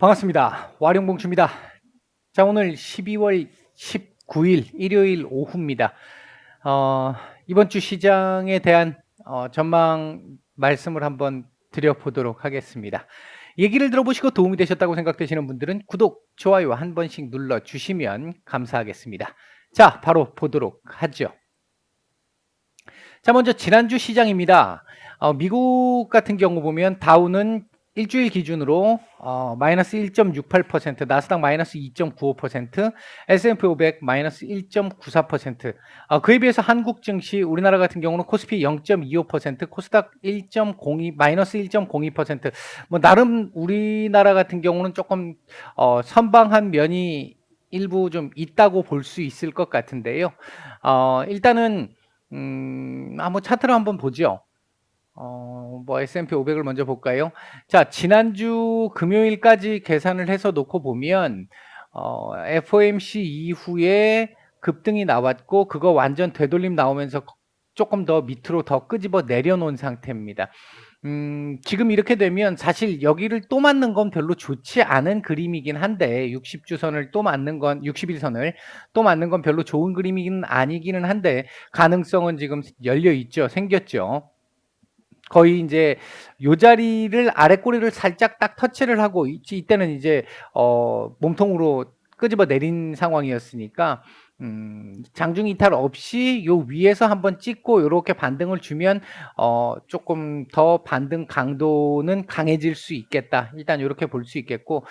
반갑습니다. 와룡봉추입니다. 자, 오늘 12월 19일 일요일 오후입니다. 이번 주 시장에 대한 전망 말씀을 한번 드려보도록 하겠습니다. 얘기를 들어보시고 도움이 되셨다고 생각되시는 분들은 구독, 좋아요 한 번씩 눌러주시면 감사하겠습니다. 자, 바로 보도록 하죠. 자, 먼저 지난주 시장입니다. 미국 같은 경우 보면 다우는 일주일 기준으로 마이너스 1.68%, 나스닥 마이너스 2.95%, S&P 500 마이너스 1.94%. 그에 비해서 한국 증시, 우리나라 같은 경우는 코스피 0.25%, 코스닥 1.02 마이너스 1.02%. 뭐 나름 우리나라 같은 경우는 조금 선방한 면이 일부 좀 있다고 볼 수 있을 것 같은데요. 일단은 한번 차트를 한번 보죠. 뭐 S&P 500을 먼저 볼까요? 자, 지난주 금요일까지 계산을 해서 놓고 보면 FOMC 이후에 급등이 나왔고 그거 완전 되돌림 나오면서 조금 더 밑으로 더 끄집어 내려놓은 상태입니다. 지금 이렇게 되면 사실 여기를 또 맞는 건 별로 좋지 않은 그림이긴 한데 60주선을 또 맞는 건 61선을 또 맞는 건 별로 좋은 그림이긴 아니기는 한데 가능성은 지금 열려 있죠. 생겼죠. 거의 이제 요 자리를 아래 꼬리를 살짝 딱 터치를 하고 이때는 이제 몸통으로 끄집어 내린 상황이었으니까 장중 이탈 없이 요 위에서 한번 찍고 요렇게 반등을 주면 조금 더 반등 강도는 강해질 수 있겠다. 일단 요렇게 볼 수 있겠고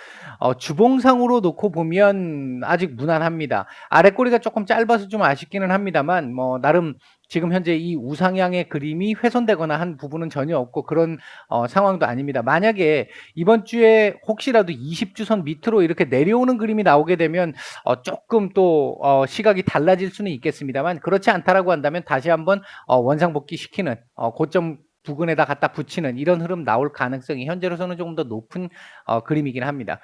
주봉상으로 놓고 보면 아직 무난합니다. 아래 꼬리가 조금 짧아서 좀 아쉽기는 합니다만 뭐 나름 지금 현재 이 우상향의 그림이 훼손되거나 한 부분은 전혀 없고 그런 상황도 아닙니다. 만약에 이번 주에 혹시라도 20주선 밑으로 이렇게 내려오는 그림이 나오게 되면 조금 또 시각이 달라질 수는 있겠습니다만 그렇지 않다라고 한다면 다시 한번 원상복귀 시키는 고점 부근에다 갖다 붙이는 이런 흐름 나올 가능성이 현재로서는 조금 더 높은 그림이긴 합니다.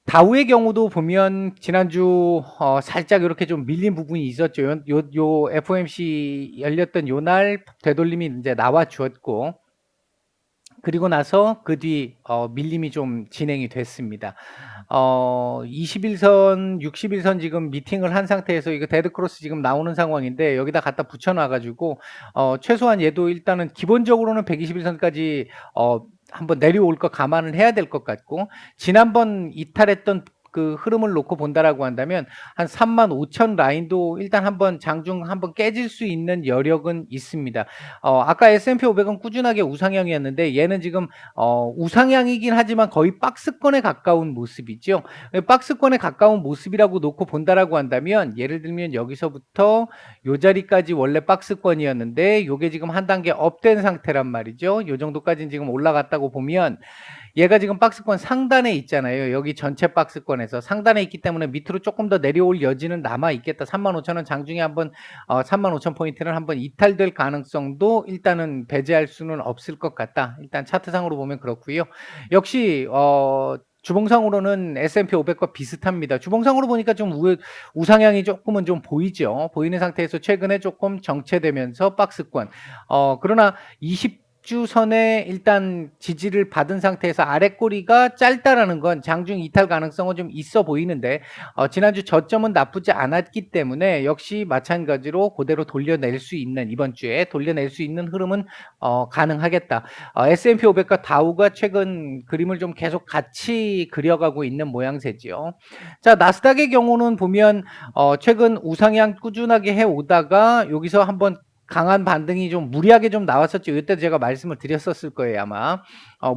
다우의 경우도 보면 지난주 살짝 이렇게 좀 밀린 부분이 있었죠. 요 FOMC 열렸던 요 날 되돌림이 이제 나와 주었고 그리고 나서 그 뒤 밀림이 좀 진행이 됐습니다. 21선, 61선 지금 미팅을 한 상태에서 이거 데드크로스 지금 나오는 상황인데 여기다 갖다 붙여 놔 가지고 최소한 얘도 일단은 기본적으로는 121선까지 한번 내려올 거 감안을 해야 될 것 같고 지난번 이탈했던 그 흐름을 놓고 본다라고 한다면 한 35,000 라인도 일단 한번 장중 한번 깨질 수 있는 여력은 있습니다. 아까 S&P 500은 꾸준하게 우상향이었는데 얘는 지금 우상향이긴 하지만 거의 박스권에 가까운 모습이죠. 박스권에 가까운 모습이라고 놓고 본다라고 한다면 예를 들면 여기서부터 요 자리까지 원래 박스권이었는데 요게 지금 한 단계 업된 상태란 말이죠. 요 정도까지는 지금 올라갔다고 보면 얘가 지금 박스권 상단에 있잖아요. 여기 전체 박스권에서 상단에 있기 때문에 밑으로 조금 더 내려올 여지는 남아 있겠다. 35,000원 장중에 한번 35,000포인트는 한번 이탈될 가능성도 일단은 배제할 수는 없을 것 같다. 일단 차트상으로 보면 그렇고요. 역시 주봉상으로는 S&P 500과 비슷합니다. 주봉상으로 보니까 좀 우상향이 조금은 좀 보이죠. 보이는 상태에서 최근에 조금 정체되면서 박스권. 그러나 20주선에 일단 지지를 받은 상태에서 아래 꼬리가 짧다라는 건 장중 이탈 가능성은 좀 있어 보이는데 지난주 저점은 나쁘지 않았기 때문에 역시 마찬가지로 그대로 돌려낼 수 있는 이번 주에 돌려낼 수 있는 흐름은 가능하겠다. S&P 500과 다우가 최근 그림을 좀 계속 같이 그려가고 있는 모양새지요. 자, 나스닥의 경우는 보면 최근 우상향 꾸준하게 해오다가 여기서 한번 강한 반등이 좀 무리하게 좀 나왔었죠. 이때 제가 말씀을 드렸었을 거예요, 아마.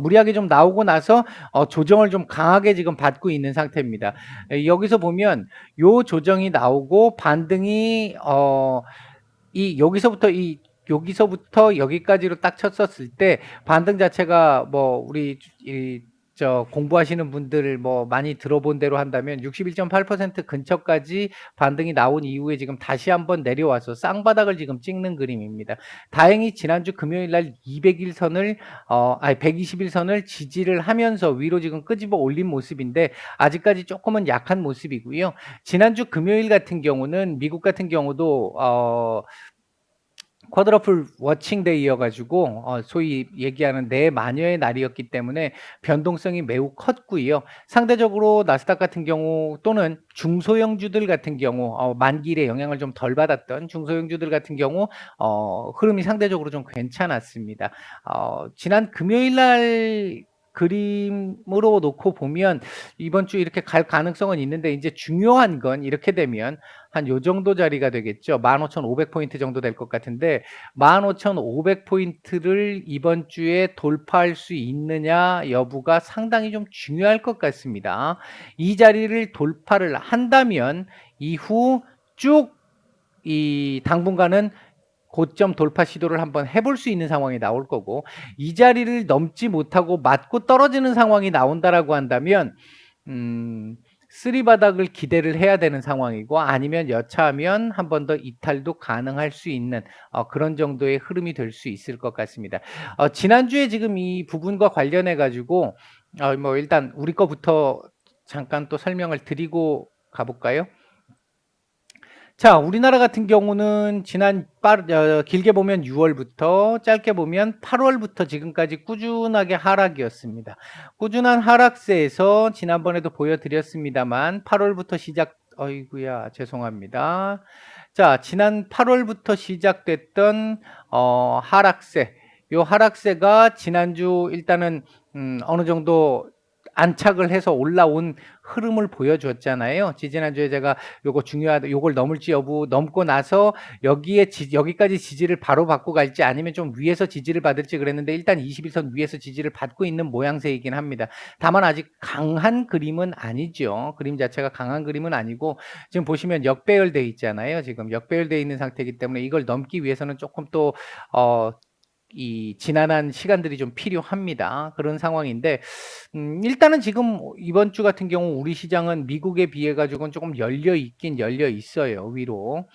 무리하게 좀 나오고 나서 조정을 좀 강하게 지금 받고 있는 상태입니다. 여기서 보면 요 조정이 나오고 반등이 여기서부터 여기까지로 딱 쳤었을 때 반등 자체가 뭐 우리 공부하시는 분들 뭐 많이 들어본 대로 한다면 61.8% 근처까지 반등이 나온 이후에 지금 다시 한번 내려와서 쌍바닥을 지금 찍는 그림입니다. 다행히 지난주 금요일 날 121선을 지지를 하면서 위로 지금 끄집어 올린 모습인데 아직까지 조금은 약한 모습이고요. 지난주 금요일 같은 경우는 미국 같은 경우도 쿼드러플 워칭 데이여가지고 소위 얘기하는 내마녀의 날이었기 때문에 변동성이 매우 컸고요. 상대적으로 나스닥 같은 경우 또는 중소형주들 같은 경우 만기일에 영향을 좀 덜 받았던 중소형주들 같은 경우 흐름이 상대적으로 좀 괜찮았습니다. 지난 금요일 날 그림으로 놓고 보면 이번 주 이렇게 갈 가능성은 있는데 이제 중요한 건 이렇게 되면 한 요 정도 자리가 되겠죠. 15,500포인트 정도 될 것 같은데 15,500포인트를 이번 주에 돌파할 수 있느냐 여부가 상당히 좀 중요할 것 같습니다. 이 자리를 돌파를 한다면 이후 쭉 이 당분간은 고점 돌파 시도를 한번 해볼 수 있는 상황이 나올 거고, 이 자리를 넘지 못하고 맞고 떨어지는 상황이 나온다라고 한다면 쓰리 바닥을 기대를 해야 되는 상황이고, 아니면 여차하면 한 번 더 이탈도 가능할 수 있는 그런 정도의 흐름이 될 수 있을 것 같습니다. 지난주에 지금 이 부분과 관련해 가지고 뭐 일단 우리 거부터 잠깐 또 설명을 드리고 가볼까요? 자, 우리나라 같은 경우는 길게 보면 6월부터 짧게 보면 8월부터 지금까지 꾸준하게 하락이었습니다. 꾸준한 하락세에서 지난번에도 보여드렸습니다만 8월부터 어이구야, 죄송합니다. 자, 지난 8월부터 시작됐던 하락세. 요 하락세가 지난주 일단은 어느 정도 안착을 해서 올라온 흐름을 보여줬잖아요. 지지난주에 제가 요거 중요하다, 요걸 넘을지 여부, 넘고 나서 여기까지 지지를 바로 받고 갈지 아니면 좀 위에서 지지를 받을지 그랬는데 일단 21선 위에서 지지를 받고 있는 모양새이긴 합니다. 다만 아직 강한 그림은 아니죠. 그림 자체가 강한 그림은 아니고 지금 보시면 역배열돼 있잖아요. 지금 역배열돼 있는 상태이기 때문에 이걸 넘기 위해서는 조금 또 이 지난한 시간들이 좀 필요합니다. 그런 상황인데 일단은 지금 이번 주 같은 경우 우리 시장은 미국에 비해 가지고는 조금 열려 있어요, 위로.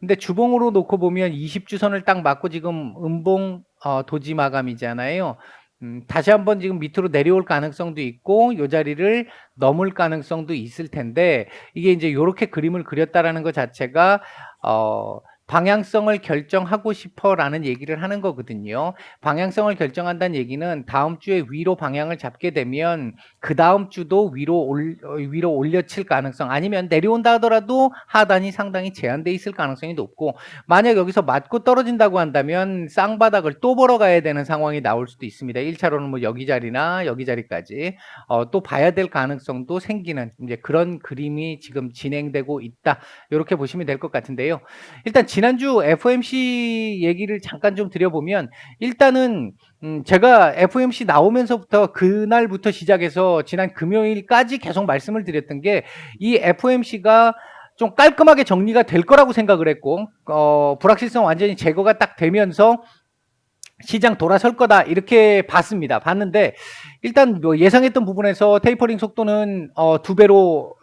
근데 주봉으로 놓고 보면 20주선을 딱 맞고 지금 음봉 도지 마감이잖아요. 다시 한번 지금 밑으로 내려올 가능성도 있고 요 자리를 넘을 가능성도 있을 텐데, 이게 이제 요렇게 그림을 그렸다라는 것 자체가 방향성을 결정하고 싶어라는 얘기를 하는 거거든요. 방향성을 결정한다는 얘기는 다음 주에 위로 방향을 잡게 되면 그 다음 주도 위로 올려칠 가능성, 아니면 내려온다 하더라도 하단이 상당히 제한돼 있을 가능성이 높고, 만약 여기서 맞고 떨어진다고 한다면 쌍바닥을 또 보러 가야 되는 상황이 나올 수도 있습니다. 1차로는 뭐 여기 자리나 여기 자리까지 또 봐야 될 가능성도 생기는 이제 그런 그림이 지금 진행되고 있다. 이렇게 보시면 될 것 같은데요. 일단 지난주 FOMC 얘기를 잠깐 좀 드려보면, 일단은 제가 FOMC 나오면서부터 그날부터 시작해서 지난 금요일까지 계속 말씀을 드렸던 게, 이 FOMC가 좀 깔끔하게 정리가 될 거라고 생각을 했고 불확실성 완전히 제거가 딱 되면서 시장 돌아설 거다 이렇게 봤는데, 일단 뭐 예상했던 부분에서 테이퍼링 속도는 2배로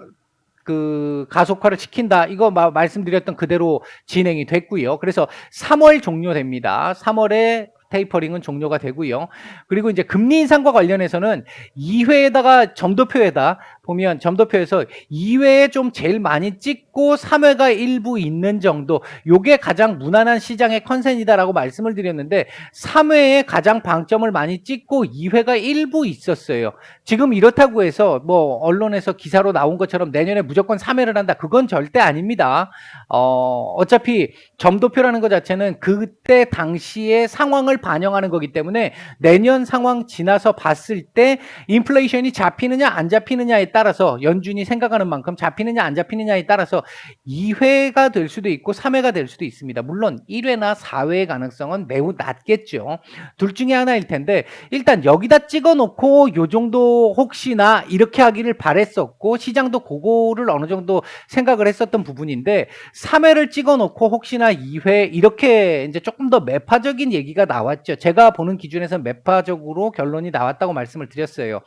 그 가속화를 시킨다, 이거 말씀드렸던 그대로 진행이 됐고요. 그래서 3월 종료됩니다. 3월에 테이퍼링은 종료가 되고요. 그리고 이제 금리 인상과 관련해서는 2회에다가 점도표에다 보면, 점도표에서 2회에 좀 제일 많이 찍고 3회가 일부 있는 정도, 요게 가장 무난한 시장의 컨센이다라고 말씀을 드렸는데, 3회에 가장 방점을 많이 찍고 2회가 일부 있었어요. 지금 이렇다고 해서 뭐 언론에서 기사로 나온 것처럼 내년에 무조건 3회를 한다, 그건 절대 아닙니다. 어차피 점도표라는 것 자체는 그때 당시의 상황을 반영하는 거기 때문에 내년 상황 지나서 봤을 때 인플레이션이 잡히느냐 안 잡히느냐에 따라서, 연준이 생각하는 만큼 잡히느냐 안 잡히느냐에 따라서 2회가 될 수도 있고 3회가 될 수도 있습니다. 물론 1회나 4회의 가능성은 매우 낮겠죠. 둘 중에 하나일 텐데, 일단 여기다 찍어놓고 요 정도 혹시나 이렇게 하기를 바랬었고 시장도 그거를 어느 정도 생각을 했었던 부분인데, 3회를 찍어놓고 혹시나 2회 이렇게 이제 조금 더 매파적인 얘기가 나왔죠. 제가 보는 기준에서 매파적으로 결론이 나왔다고 말씀을 드렸어요.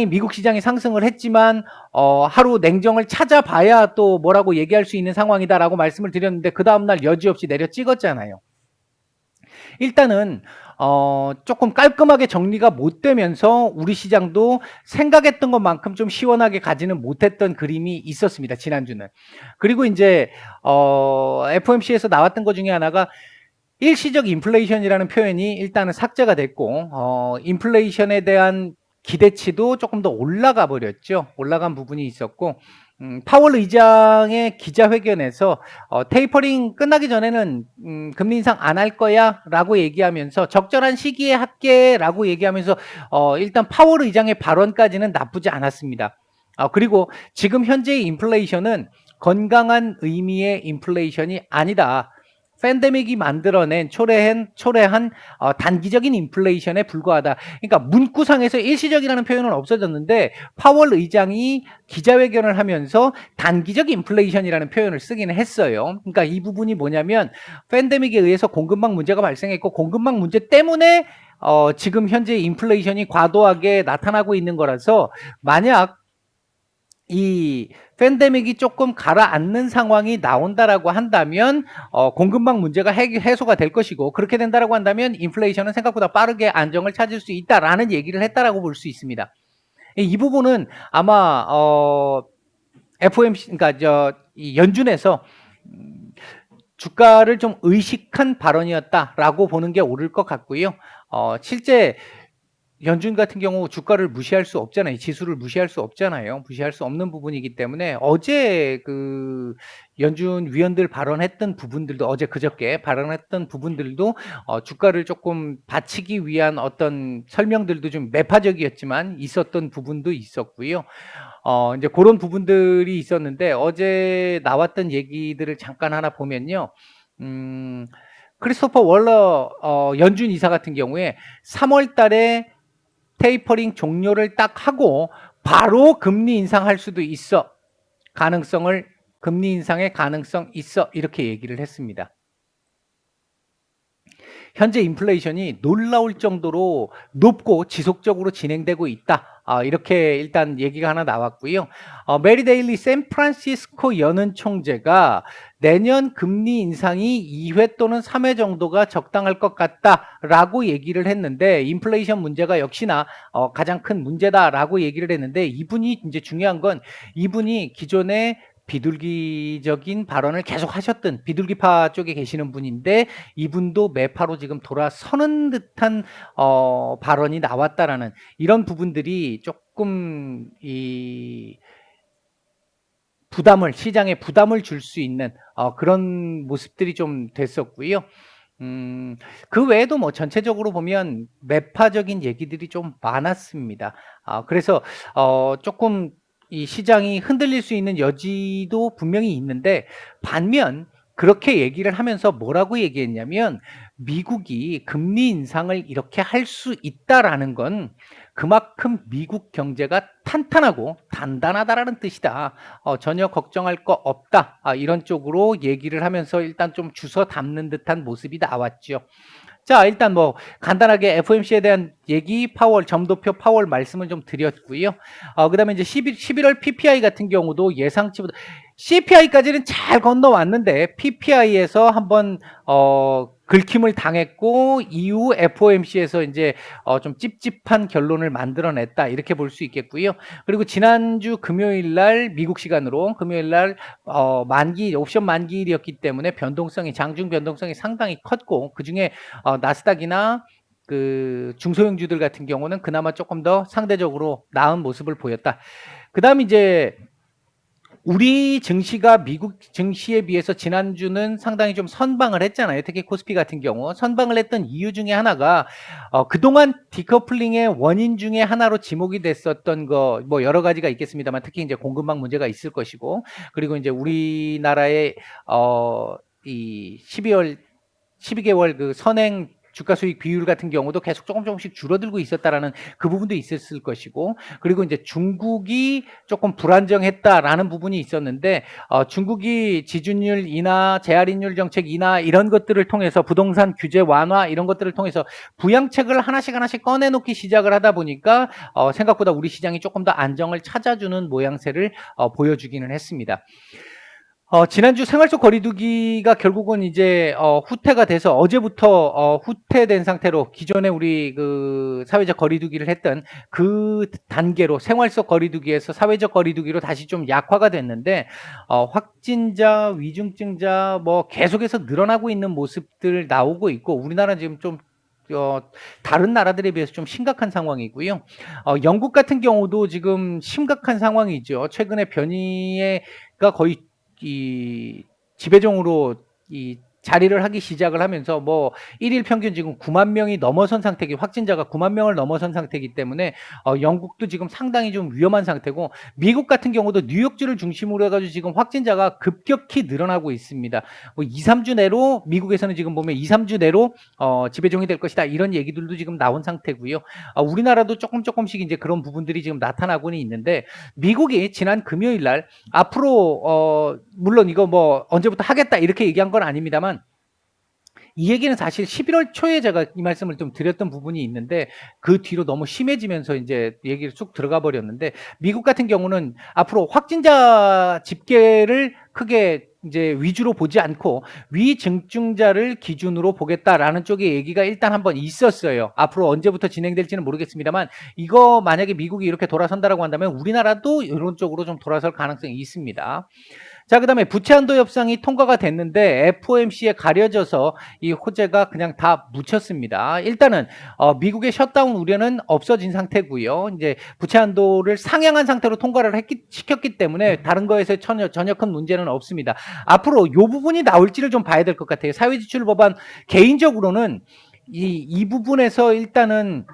미국 시장이 상승을 했지만 하루 냉정을 찾아봐야 또 뭐라고 얘기할 수 있는 상황이다라고 말씀을 드렸는데, 그 다음날 여지없이 내려 찍었잖아요. 일단은 조금 깔끔하게 정리가 못 되면서 우리 시장도 생각했던 것만큼 좀 시원하게 가지는 못했던 그림이 있었습니다, 지난주는. 그리고 이제 FOMC에서 나왔던 것 중에 하나가 일시적 인플레이션이라는 표현이 일단은 삭제가 됐고 인플레이션에 대한 기대치도 조금 더 올라가 버렸죠. 올라간 부분이 있었고 파월 의장의 기자회견에서 테이퍼링 끝나기 전에는 금리 인상 안 할 거야 라고 얘기하면서 적절한 시기에 할게 라고 얘기하면서 일단 파월 의장의 발언까지는 나쁘지 않았습니다. 그리고 지금 현재의 인플레이션은 건강한 의미의 인플레이션이 아니다. 팬데믹이 만들어낸 초래한 단기적인 인플레이션에 불과하다. 그러니까 문구상에서 일시적이라는 표현은 없어졌는데 파월 의장이 기자회견을 하면서 단기적 인플레이션이라는 표현을 쓰기는 했어요. 그러니까 이 부분이 뭐냐면 팬데믹에 의해서 공급망 문제가 발생했고 공급망 문제 때문에 지금 현재 인플레이션이 과도하게 나타나고 있는 거라서 만약 이 팬데믹이 조금 가라앉는 상황이 나온다라고 한다면 공급망 문제가 해소가 될 것이고 그렇게 된다라고 한다면 인플레이션은 생각보다 빠르게 안정을 찾을 수 있다라는 얘기를 했다라고 볼 수 있습니다. 이 부분은 아마 FOMC 그러니까 이 연준에서 주가를 좀 의식한 발언이었다라고 보는 게 옳을 것 같고요. 실제 연준 같은 경우 주가를 무시할 수 없잖아요. 지수를 무시할 수 없잖아요. 무시할 수 없는 부분이기 때문에 어제 그 연준 위원들 발언했던 부분들도 어제 그저께 발언했던 부분들도 주가를 조금 받치기 위한 어떤 설명들도 좀 매파적이었지만 있었던 부분도 있었고요. 이제 그런 부분들이 있었는데 어제 나왔던 얘기들을 잠깐 하나 보면요. 크리스토퍼 월러 연준 이사 같은 경우에 3월 달에 테이퍼링 종료를 딱 하고 바로 금리 인상할 수도 있어. 금리 인상의 가능성 있어. 이렇게 얘기를 했습니다. 현재 인플레이션이 놀라울 정도로 높고 지속적으로 진행되고 있다. 이렇게 일단 얘기가 하나 나왔고요. 메리 데일리 샌프란시스코 연은 총재가 내년 금리 인상이 2회 또는 3회 정도가 적당할 것 같다라고 얘기를 했는데 인플레이션 문제가 역시나 가장 큰 문제다라고 얘기를 했는데 이분이 이제 중요한 건 이분이 기존에 비둘기적인 발언을 계속 하셨던 비둘기파 쪽에 계시는 분인데 이분도 매파로 지금 돌아서는 듯한 발언이 나왔다라는 이런 부분들이 조금 이 시장에 부담을 줄 수 있는 그런 모습들이 좀 됐었고요. 그 외에도 뭐 전체적으로 보면 매파적인 얘기들이 좀 많았습니다. 그래서 조금 이 시장이 흔들릴 수 있는 여지도 분명히 있는데 반면 그렇게 얘기를 하면서 뭐라고 얘기했냐면 미국이 금리 인상을 이렇게 할 수 있다라는 건 그만큼 미국 경제가 탄탄하고 단단하다라는 뜻이다. 전혀 걱정할 거 없다. 이런 쪽으로 얘기를 하면서 일단 좀 주워 담는 듯한 모습이 나왔죠. 자, 일단 뭐 간단하게 FOMC에 대한 얘기, 점도표 파월 말씀을 좀 드렸고요. 그다음에 이제 11월 PPI 같은 경우도 예상치보다 CPI까지는 잘 건너왔는데 PPI에서 한번 긁힘을 당했고 이후 FOMC에서 이제 좀 찝찝한 결론을 만들어냈다 이렇게 볼 수 있겠고요. 그리고 지난주 금요일 날 미국 시간으로 금요일 날 옵션 만기일이었기 때문에 장중 변동성이 상당히 컸고 그중에 나스닥이나 그 중소형주들 같은 경우는 그나마 조금 더 상대적으로 나은 모습을 보였다. 그다음 이제 우리 증시가 미국 증시에 비해서 지난주는 상당히 좀 선방을 했잖아요. 특히 코스피 같은 경우 선방을 했던 이유 중에 하나가 그동안 디커플링의 원인 중에 하나로 지목이 됐었던 거 뭐 여러 가지가 있겠습니다만 특히 이제 공급망 문제가 있을 것이고 그리고 이제 우리나라의 이 12개월 그 선행 주가 수익 비율 같은 경우도 계속 조금씩 줄어들고 있었다라는 그 부분도 있었을 것이고 그리고 이제 중국이 조금 불안정했다라는 부분이 있었는데 중국이 지준율 인하, 재할인율 정책 인하 이런 것들을 통해서 부동산 규제 완화 이런 것들을 통해서 부양책을 하나씩 꺼내놓기 시작을 하다 보니까 생각보다 우리 시장이 조금 더 안정을 찾아주는 모양새를 보여주기는 했습니다. 지난주 생활 속 거리두기가 결국은 이제 후퇴가 돼서 어제부터 후퇴된 상태로 기존에 우리 그 사회적 거리두기를 했던 그 단계로 생활 속 거리두기에서 사회적 거리두기로 다시 좀 약화가 됐는데 확진자, 위중증자 뭐 계속해서 늘어나고 있는 모습들 나오고 있고 우리나라 지금 좀 다른 나라들에 비해서 좀 심각한 상황이고요. 영국 같은 경우도 지금 심각한 상황이죠. 최근에 변이가 거의 이 지배종으로 이 자리를 하기 시작을 하면서 뭐 일일 평균 지금 9만 명이 넘어선 상태기 확진자가 9만 명을 넘어선 상태이기 때문에 영국도 지금 상당히 좀 위험한 상태고 미국 같은 경우도 뉴욕주를 중심으로 해가지고 지금 확진자가 급격히 늘어나고 있습니다. 뭐 2, 3주 내로 미국에서는 지금 보면 2, 3주 내로 지배종이 될 것이다 이런 얘기들도 지금 나온 상태고요. 우리나라도 조금씩 이제 그런 부분들이 지금 나타나고는 있는데 미국이 지난 금요일 날 앞으로 물론 이거 뭐 언제부터 하겠다 이렇게 얘기한 건 아닙니다만 이 얘기는 사실 11월 초에 제가 이 말씀을 좀 드렸던 부분이 있는데 그 뒤로 너무 심해지면서 이제 얘기를 쑥 들어가 버렸는데 미국 같은 경우는 앞으로 확진자 집계를 크게 이제 위주로 보지 않고 위중증자를 기준으로 보겠다라는 쪽의 얘기가 일단 한번 있었어요. 앞으로 언제부터 진행될지는 모르겠습니다만 이거 만약에 미국이 이렇게 돌아선다라고 한다면 우리나라도 이런 쪽으로 좀 돌아설 가능성이 있습니다. 자, 그다음에 부채 한도 협상이 통과가 됐는데 FOMC에 가려져서 이 호재가 그냥 다 묻혔습니다. 일단은 미국의 셧다운 우려는 없어진 상태고요. 이제 부채 한도를 상향한 상태로 통과를 시켰기 때문에 다른 거에서 전혀 큰 문제는 없습니다. 앞으로 이 부분이 나올지를 좀 봐야 될 것 같아요. 사회지출 법안 개인적으로는 이 부분에서 일단은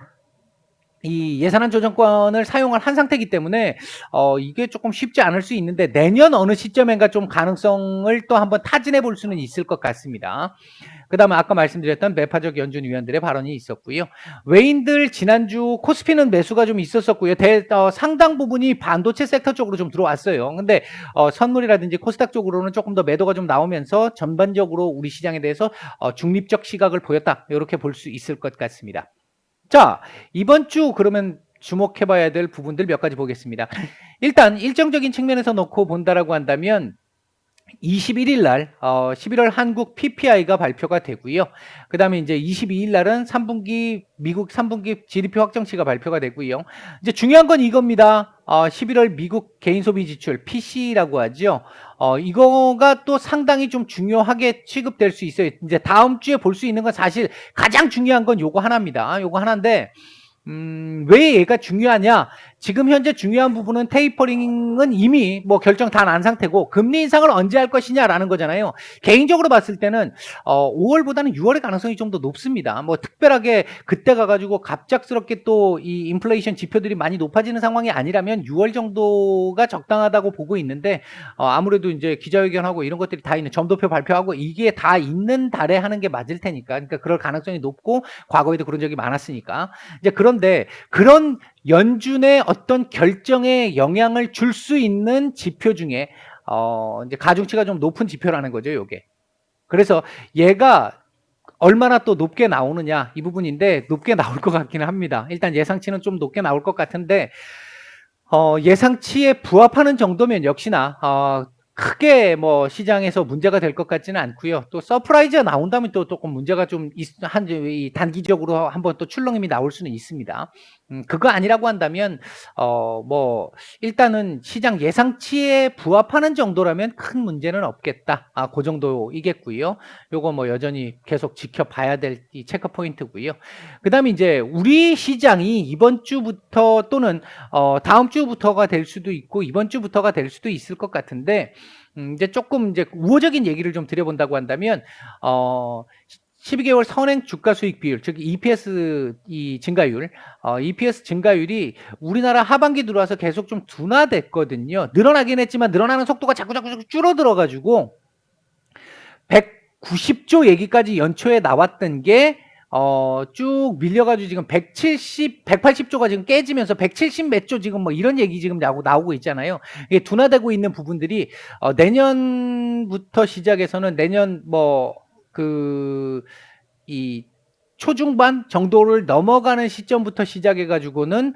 이 예산안 조정권을 사용을 한 상태이기 때문에 이게 조금 쉽지 않을 수 있는데 내년 어느 시점인가 좀 가능성을 또 한번 타진해 볼 수는 있을 것 같습니다. 그 다음에 아까 말씀드렸던 매파적 연준 위원들의 발언이 있었고요. 외인들 지난주 코스피는 매수가 좀 있었었고요. 상당 부분이 반도체 섹터 쪽으로 좀 들어왔어요. 근데 선물이라든지 코스닥 쪽으로는 조금 더 매도가 좀 나오면서 전반적으로 우리 시장에 대해서 중립적 시각을 보였다. 이렇게 볼 수 있을 것 같습니다. 자, 이번 주 그러면 주목해 봐야 될 부분들 몇 가지 보겠습니다. 일단 일정적인 측면에서 놓고 본다라고 한다면 21일 날 11월 한국 PPI가 발표가 되고요. 그다음에 이제 22일 날은 3분기 미국 3분기 GDP 확정치가 발표가 되고요. 이제 중요한 건 이겁니다. 11월 미국 개인 소비 지출 PC라고 하죠. 이거가 또 상당히 좀 중요하게 취급될 수 있어요. 이제 다음 주에 볼 수 있는 건 사실 가장 중요한 건 요거 하나입니다. 요거 하나인데 왜 얘가 중요하냐? 지금 현재 중요한 부분은 테이퍼링은 이미 뭐 결정 다 난 상태고 금리 인상을 언제 할 것이냐라는 거잖아요. 개인적으로 봤을 때는 5월보다는 6월의 가능성이 좀 더 높습니다. 뭐 특별하게 그때 가가지고 갑작스럽게 또 이 인플레이션 지표들이 많이 높아지는 상황이 아니라면 6월 정도가 적당하다고 보고 있는데 아무래도 이제 기자회견하고 이런 것들이 다 있는 점도표 발표하고 이게 다 있는 달에 하는 게 맞을 테니까 그러니까 그럴 가능성이 높고 과거에도 그런 적이 많았으니까 이제 그런데 그런 연준의 어떤 결정에 영향을 줄 수 있는 지표 중에 이제 가중치가 좀 높은 지표라는 거죠, 요게. 그래서 얘가 얼마나 또 높게 나오느냐 이 부분인데 높게 나올 것 같기는 합니다. 일단 예상치는 좀 높게 나올 것 같은데 예상치에 부합하는 정도면 역시나 크게 뭐 시장에서 문제가 될 것 같지는 않고요. 또 서프라이즈가 나온다면 또 조금 문제가 좀 단기적으로 한번 또 출렁임이 나올 수는 있습니다. 그거 아니라고 한다면 뭐 일단은 시장 예상치에 부합하는 정도라면 큰 문제는 없겠다. 그 정도이겠고요. 요거 뭐 여전히 계속 지켜봐야 될 이 체크 포인트고요. 그다음에 이제 우리 시장이 이번 주부터 또는 다음 주부터가 될 수도 있고 이번 주부터가 될 수도 있을 것 같은데 이제 조금 이제 우호적인 얘기를 좀 드려본다고 한다면 12개월 선행 주가 수익 비율, 즉 EPS 이 증가율, EPS 증가율이 우리나라 하반기 들어와서 계속 좀 둔화됐거든요. 늘어나긴 했지만 늘어나는 속도가 자꾸 줄어들어가지고 190조 얘기까지 연초에 나왔던 게 쭉 밀려가지고 지금 180조가 지금 깨지면서 170 몇 조 지금 뭐 이런 얘기 지금 나오고 있잖아요. 이게 둔화되고 있는 부분들이 내년부터 시작해서는 내년 뭐 이 초중반 정도를 넘어가는 시점부터 시작해 가지고는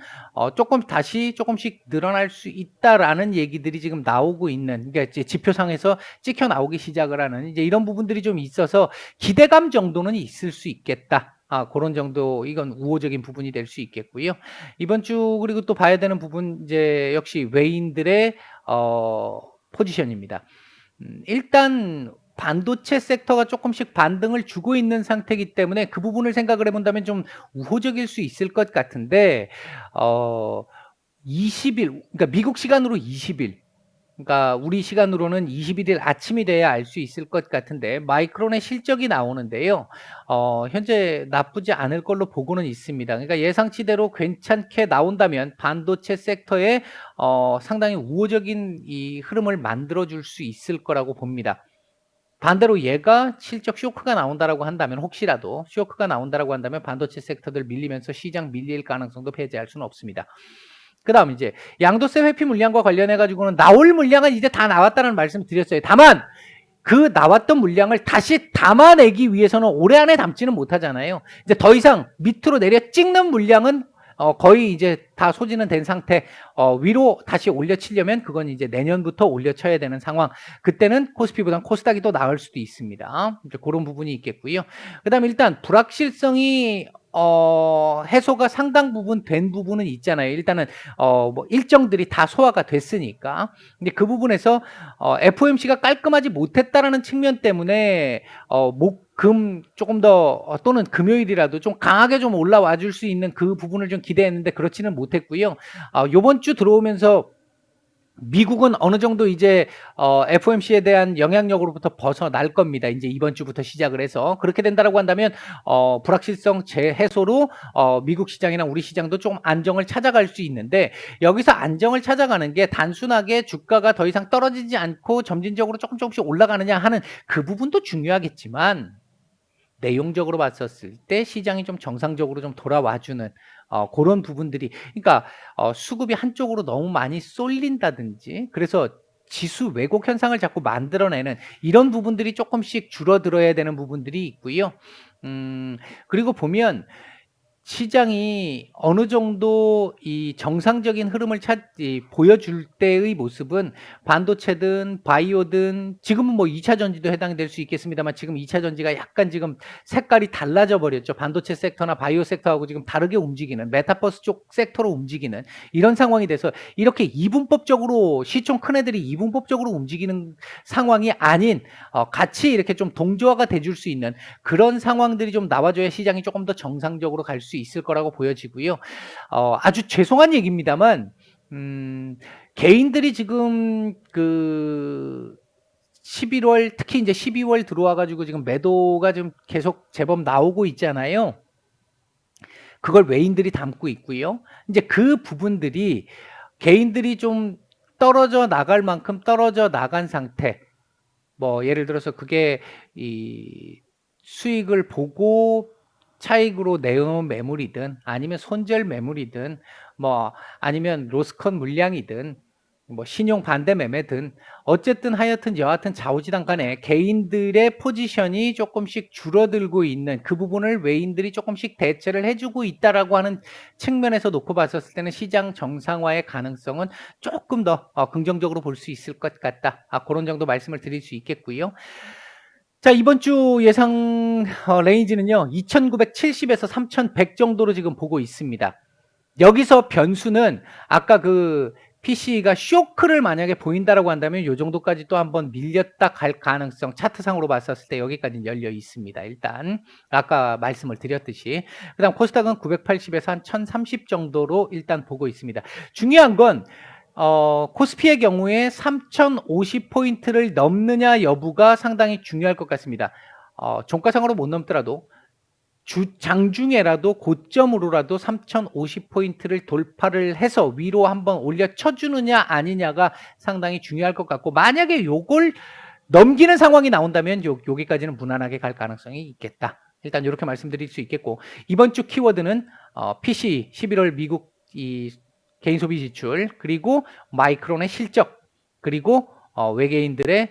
조금 다시 조금씩 늘어날 수 있다라는 얘기들이 지금 나오고 있는, 그러니까 이제 지표상에서 찍혀 나오기 시작을 하는 이제 이런 부분들이 좀 있어서 기대감 정도는 있을 수 있겠다. 그런 정도, 이건 우호적인 부분이 될 수 있겠고요. 이번 주 그리고 또 봐야 되는 부분 이제 역시 외인들의 포지션입니다. 일단 반도체 섹터가 조금씩 반등을 주고 있는 상태이기 때문에 그 부분을 생각을 해본다면 좀 우호적일 수 있을 것 같은데, 어, 20일, 그러니까 미국 시간으로 20일, 그러니까 우리 시간으로는 21일 아침이 돼야 알 수 있을 것 같은데, 마이크론의 실적이 나오는데요. 현재 나쁘지 않을 걸로 보고는 있습니다. 그러니까 예상치대로 괜찮게 나온다면 반도체 섹터에 상당히 우호적인 이 흐름을 만들어줄 수 있을 거라고 봅니다. 반대로 얘가 실적 쇼크가 나온다라고 한다면, 혹시라도 쇼크가 나온다라고 한다면 반도체 섹터들 밀리면서 시장 밀릴 가능성도 배제할 수는 없습니다. 그 다음 이제 양도세 회피 물량과 관련해 가지고는 나올 물량은 이제 다 나왔다는 말씀 드렸어요. 다만 그 나왔던 물량을 다시 담아내기 위해서는 올해 안에 담지는 못하잖아요. 이제 더 이상 밑으로 내려 찍는 물량은 거의 이제 다 소진은 된 상태. 위로 다시 올려치려면 그건 이제 내년부터 올려쳐야 되는 상황. 그때는 코스피보다는 코스닥이 더 나을 수도 있습니다. 이제 그런 부분이 있겠고요. 그다음에 일단 불확실성이 해소가 상당 부분 된 부분은 있잖아요. 일단은 뭐 일정들이 다 소화가 됐으니까. 근데 그 부분에서 FOMC가 깔끔하지 못했다라는 측면 때문에 금 조금 더 또는 금요일이라도 좀 강하게 좀 올라와 줄 수 있는 그 부분을 좀 기대했는데 그렇지는 못했고요. 요번 주 들어오면서 미국은 어느 정도 이제 FOMC에 대한 영향력으로부터 벗어날 겁니다. 이제 이번 주부터 시작을 해서 그렇게 된다라고 한다면 불확실성 재해소로 미국 시장이나 우리 시장도 좀 안정을 찾아갈 수 있는데, 여기서 안정을 찾아가는 게 단순하게 주가가 더 이상 떨어지지 않고 점진적으로 조금씩 올라가느냐 하는 그 부분도 중요하겠지만, 내용적으로 봤었을 때 시장이 좀 정상적으로 좀 돌아와주는 그런 부분들이, 그러니까 수급이 한쪽으로 너무 많이 쏠린다든지 그래서 지수 왜곡 현상을 자꾸 만들어내는 이런 부분들이 조금씩 줄어들어야 되는 부분들이 있고요. 그리고 보면 시장이 어느 정도 이 정상적인 흐름을 보여줄 때의 모습은 반도체든 바이오든, 지금은 뭐 2차 전지도 해당이 될 수 있겠습니다만 지금 2차 전지가 약간 지금 색깔이 달라져 버렸죠. 반도체 섹터나 바이오 섹터하고 지금 다르게 움직이는, 메타버스 쪽 섹터로 움직이는 이런 상황이 돼서 이렇게 이분법적으로 시총 큰 애들이 이분법적으로 움직이는 상황이 아닌 같이 이렇게 좀 동조화가 돼줄 수 있는 그런 상황들이 좀 나와줘야 시장이 조금 더 정상적으로 갈 수 있을 거라고 보여지고요. 아주 죄송한 얘기입니다만, 개인들이 지금 그 11월, 특히 이제 12월 들어와가지고 지금 매도가 좀 계속 제법 나오고 있잖아요. 그걸 외인들이 담고 있고요. 이제 그 부분들이 개인들이 좀 떨어져 나갈 만큼 떨어져 나간 상태. 뭐 예를 들어서 그게 이 수익을 보고 차익으로 내놓은 매물이든 아니면 손절 매물이든 뭐 아니면 로스컨 물량이든 뭐 신용 반대 매매든 어쨌든 하여튼 여하튼 좌우지단 간에 개인들의 포지션이 조금씩 줄어들고 있는 그 부분을 외인들이 조금씩 대체를 해주고 있다라고 하는 측면에서 놓고 봤었을 때는 시장 정상화의 가능성은 조금 더 긍정적으로 볼 수 있을 것 같다. 그런 정도 말씀을 드릴 수 있겠고요. 자, 이번 주 예상 레인지는요, 2970에서 3100 정도로 지금 보고 있습니다. 여기서 변수는 아까 그 PC가 쇼크를 만약에 보인다라고 한다면 요 정도까지 또 한번 밀렸다 갈 가능성, 차트상으로 봤었을 때 여기까지는 열려 있습니다. 일단 아까 말씀을 드렸듯이. 그다음 코스닥은 980에서 한 1030 정도로 일단 보고 있습니다. 중요한 건 코스피의 경우에 3050포인트를 넘느냐 여부가 상당히 중요할 것 같습니다. 종가상으로 못 넘더라도 장중에라도 고점으로라도 3050포인트를 돌파를 해서 위로 한번 올려 쳐주느냐 아니냐가 상당히 중요할 것 같고, 만약에 요걸 넘기는 상황이 나온다면 여기까지는 무난하게 갈 가능성이 있겠다. 일단 이렇게 말씀드릴 수 있겠고, 이번 주 키워드는 PC 11월 미국 이 개인 소비 지출, 그리고 마이크론의 실적, 그리고 외계인들의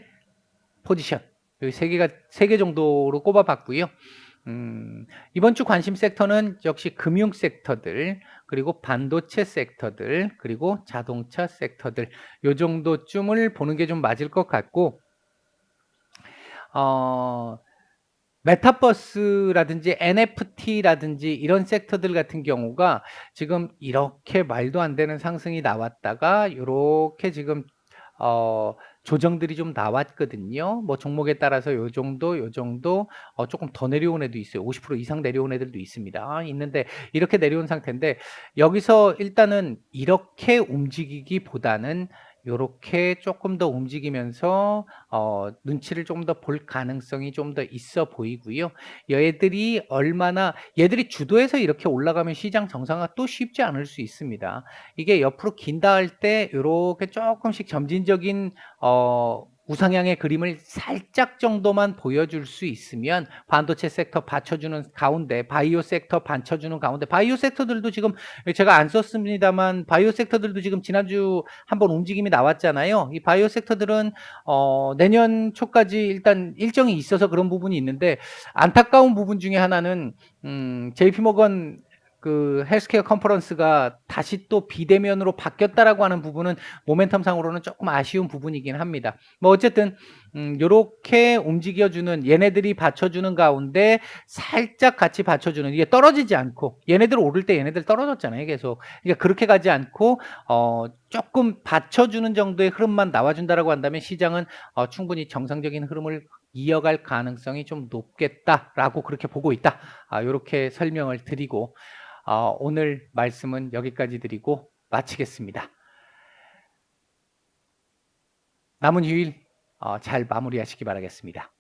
포지션, 여기 세 개 정도로 꼽아봤고요. 이번 주 관심 섹터는 역시 금융 섹터들, 그리고 반도체 섹터들, 그리고 자동차 섹터들 요 정도쯤을 보는 게 좀 맞을 것 같고 어 메타버스라든지 NFT라든지 이런 섹터들 같은 경우가 지금 이렇게 말도 안 되는 상승이 나왔다가 요렇게 지금 어 조정들이 좀 나왔거든요. 뭐 종목에 따라서 요 정도, 요 정도 조금 더 내려온 애도 있어요. 50% 이상 내려온 애들도 있습니다. 있는데 이렇게 내려온 상태인데 여기서 일단은 이렇게 움직이기보다는 요렇게 조금 더 움직이면서 눈치를 좀 더 볼 가능성이 좀 더 있어 보이고요. 얘들이 얼마나 얘들이 주도해서 이렇게 올라가면 시장 정상화 또 쉽지 않을 수 있습니다. 이게 옆으로 긴다 할 때 요렇게 쪼끔씩 점진적인 우상향의 그림을 살짝 정도만 보여줄 수 있으면 반도체 섹터 받쳐주는 가운데 바이오 섹터 받쳐주는 가운데 바이오 섹터들도 지금 제가 안 썼습니다만 바이오 섹터들도 지금 지난주 한번 움직임이 나왔잖아요. 이 바이오 섹터들은 내년 초까지 일단 일정이 있어서 그런 부분이 있는데 안타까운 부분 중에 하나는 JP모건 그 헬스케어 컨퍼런스가 다시 또 비대면으로 바뀌었다라고 하는 부분은 모멘텀상으로는 조금 아쉬운 부분이긴 합니다. 뭐 어쨌든 요렇게 움직여주는 얘네들이 받쳐주는 가운데 살짝 같이 받쳐주는 이게 떨어지지 않고 얘네들 오를 때 얘네들 떨어졌잖아요 계속. 그러니까 그렇게 가지 않고 조금 받쳐주는 정도의 흐름만 나와준다라고 한다면 시장은 충분히 정상적인 흐름을 이어갈 가능성이 좀 높겠다라고 그렇게 보고 있다. 요렇게 설명을 드리고 오늘 말씀은 여기까지 드리고 마치겠습니다. 남은 휴일 잘 마무리하시기 바라겠습니다.